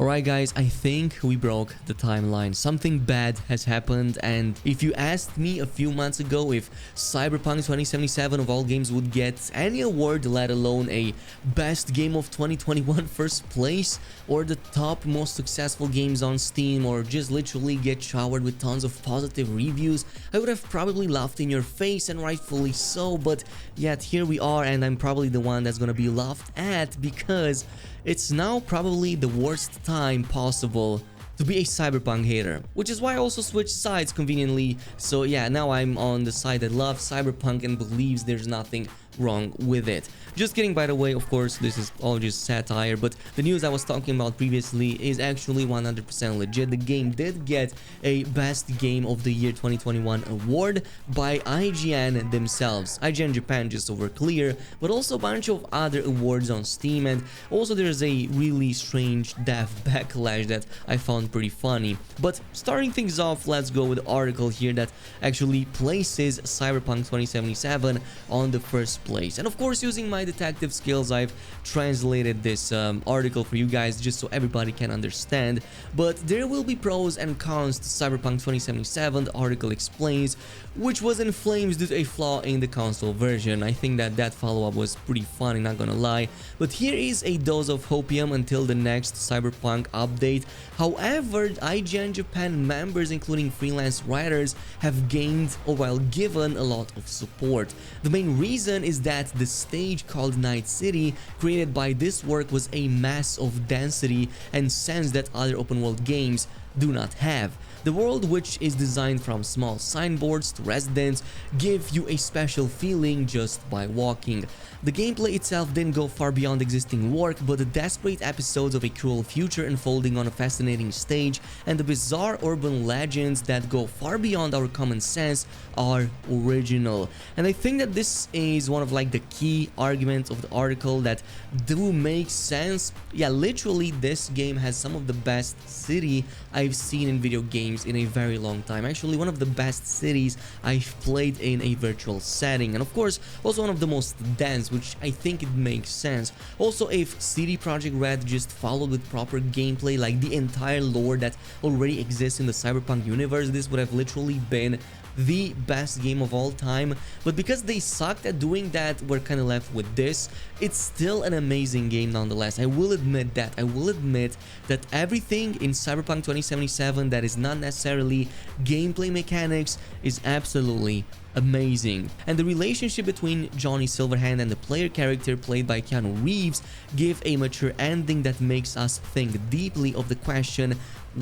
Alright guys, I think we broke the timeline. Something bad has happened, and if you asked me a few months ago if Cyberpunk 2077 of all games would get any award, let alone a best game of 2021 first place, or the top most successful games on Steam, or just literally get showered with tons of positive reviews, I would have probably laughed in your face, and rightfully so. But yet here we are, and I'm probably the one that's gonna be laughed at because it's now probably the worst time possible to be a Cyberpunk hater, which is why I also switched sides conveniently. So yeah, now I'm on the side that loves Cyberpunk and believes there's nothing wrong with it. Just kidding, by the way. Of course, this is all just satire, but the news I was talking about previously is actually 100% legit. The game did get a Best Game of the Year 2021 award by IGN themselves. IGN Japan, just so we're clear, but also a bunch of other awards on Steam, and also there's a really strange dev backlash that I found pretty funny. But starting things off, let's go with the article here that actually places Cyberpunk 2077 on the first place. And of course, using my detective skills, I've translated this article for you guys just so everybody can understand. But there will be pros and cons to Cyberpunk 2077, the article explains, which was in flames due to a flaw in the console version. I think that follow-up was pretty funny, not gonna lie. But here is a dose of hopium until the next Cyberpunk update. However, IGN Japan members, including freelance writers, have gained, or while given, a lot of support. The main reason is that the stage called Night City created by this work was a mass of density and sense that other open world games do not have. The world, which is designed from small signboards to residents, give you a special feeling just by walking. The gameplay itself didn't go far beyond existing work, but the desperate episodes of a cruel future unfolding on a fascinating stage and the bizarre urban legends that go far beyond our common sense are original. And I think that this is one of like the key arguments of the article that do make sense. Yeah, literally this game has some of the best city I've seen in video games in a very long time. Actually, one of the best cities I've played in a virtual setting, and of course also one of the most dense, which I think it makes sense. Also, if CD Projekt Red just followed with proper gameplay, like the entire lore that already exists in the Cyberpunk universe, this would have literally been the best game of all time. But because they sucked at doing that, we're kind of left with this. It's still an amazing game nonetheless. I will admit that. I will admit that everything in Cyberpunk 2077 that is not necessarily gameplay mechanics is absolutely amazing. And the relationship between Johnny Silverhand and the player character played by Keanu Reeves give a mature ending that makes us think deeply of the question,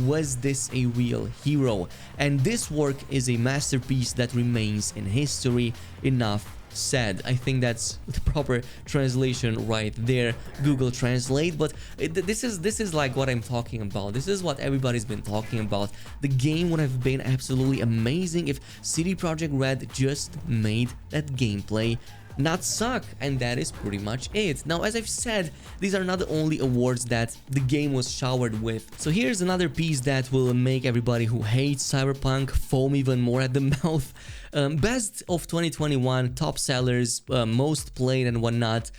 was this a real hero? And this work is a masterpiece that remains in history. Enough said. I think that's the proper translation right there, Google Translate. But this is like what I'm talking about. This is what everybody's been talking about. The game would have been absolutely amazing if CD Projekt Red just made that gameplay not suck, and that is pretty much it. Now, as I've said, these are not the only awards that the game was showered with. So here's another piece that will make everybody who hates Cyberpunk foam even more at the mouth. Best of 2021, top sellers, most played and whatnot.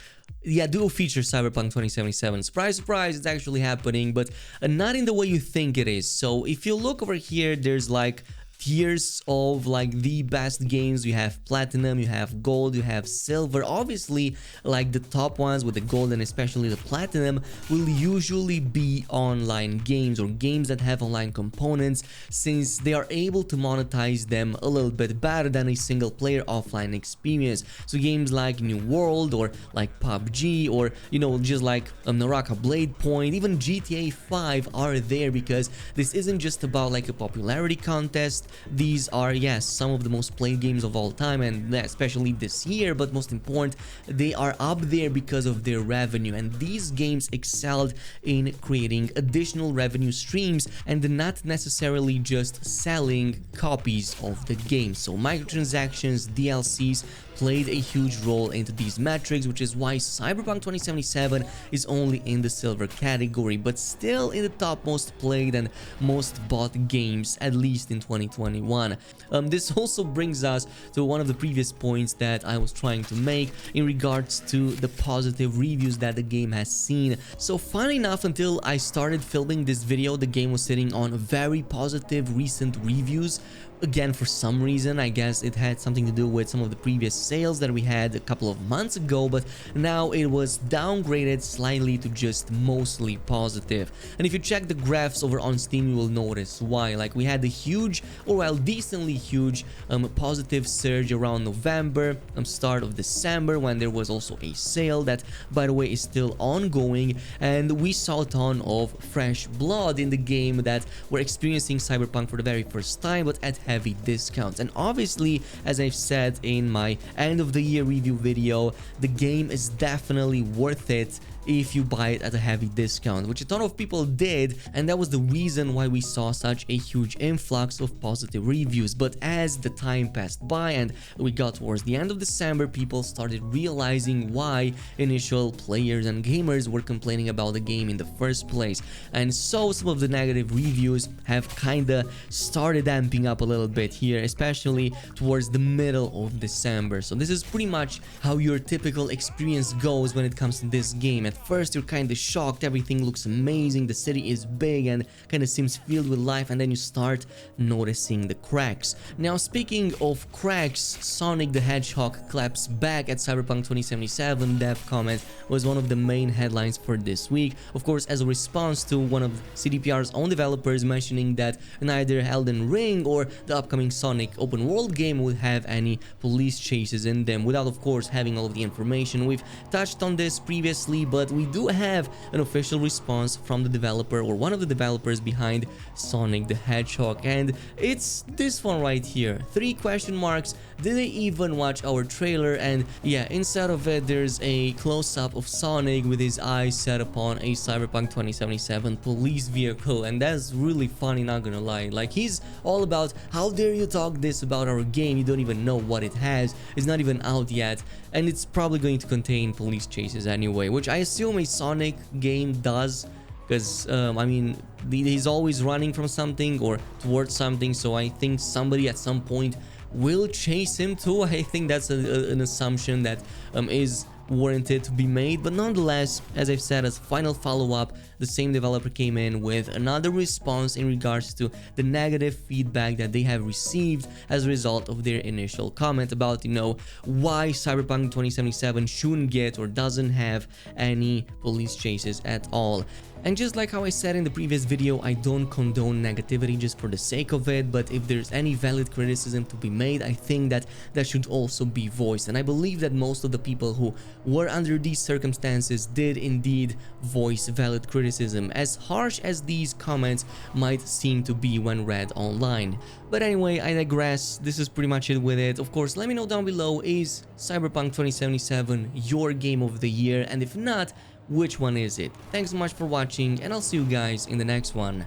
Yeah, do feature Cyberpunk 2077. Surprise, surprise, it's actually happening, but not in the way you think it is. So if you look over here, there's like tiers of like the best games. You have platinum, you have gold, you have silver. Obviously, like the top ones with the gold and especially the platinum will usually be online games or games that have online components, since they are able to monetize them a little bit better than a single player offline experience. So games like New World or like PUBG, or you know, just like Naraka Blade Point, even GTA 5 are there because this isn't just about like a popularity contest. These are, yes, some of the most played games of all time, and especially this year, but most important, they are up there because of their revenue, and these games excelled in creating additional revenue streams and not necessarily just selling copies of the game. So microtransactions, DLCs, played a huge role into these metrics, which is why Cyberpunk 2077 is only in the silver category, but still in the top most played and most bought games, at least in 2021. This also brings us to one of the previous points that I was trying to make in regards to the positive reviews that the game has seen. So funny enough, until I started filming this video, the game was sitting on very positive recent reviews. Again, for some reason, I guess it had something to do with some of the previous sales that we had a couple of months ago, but now it was downgraded slightly to just mostly positive. And if you check the graphs over on Steam, you will notice why. Like, we had a huge, or well, decently huge positive surge around November, start of December, when there was also a sale that, by the way, is still ongoing, and we saw a ton of fresh blood in the game that were experiencing Cyberpunk for the very first time, but at heavy discounts. And obviously, as I've said in my end of the year review video, the game is definitely worth it if you buy it at a heavy discount, which a ton of people did, and that was the reason why we saw such a huge influx of positive reviews. But as the time passed by and we got towards the end of December, people started realizing why initial players and gamers were complaining about the game in the first place, and so some of the negative reviews have kinda started amping up a little bit here, especially towards the middle of December. So this is pretty much how your typical experience goes when it comes to this game. At first, you're kind of shocked, everything looks amazing, the city is big and kind of seems filled with life, and then you start noticing the cracks. Now, speaking of cracks, Sonic the Hedgehog claps back at Cyberpunk 2077 dev comment was one of the main headlines for this week. Of course, as a response to one of CDPR's own developers mentioning that neither Elden Ring or the upcoming Sonic open world game would have any police chases in them, without of course having all of the information. We've touched on this previously, but we do have an official response from the developer, or one of the developers behind Sonic the Hedgehog, and it's this one right here. 3 question marks. Did they even watch our trailer? And yeah, instead of it, there's a close-up of Sonic with his eyes set upon a Cyberpunk 2077 police vehicle, and that's really funny, not gonna lie. Like, he's all about, how dare you talk this about our game, you don't even know what it has, it's not even out yet, and it's probably going to contain police chases anyway, which I assume a Sonic game does, because I mean, he's always running from something or towards something, so I think somebody at some point will chase him too. I think that's an assumption that is warranted to be made. But nonetheless, as I've said, as final follow-up, the same developer came in with another response in regards to the negative feedback that they have received as a result of their initial comment about, you know, why Cyberpunk 2077 shouldn't get or doesn't have any police chases at all. And just like how I said in the previous video, I don't condone negativity just for the sake of it, but if there's any valid criticism to be made, I think that that should also be voiced. And I believe that most of the people who were under these circumstances did indeed voice valid criticism, as harsh as these comments might seem to be when read online. But anyway, I digress. This is pretty much it with it. Of course, let me know down below, is Cyberpunk 2077 your game of the year? And if not, which one is it? Thanks so much for watching, and I'll see you guys in the next one.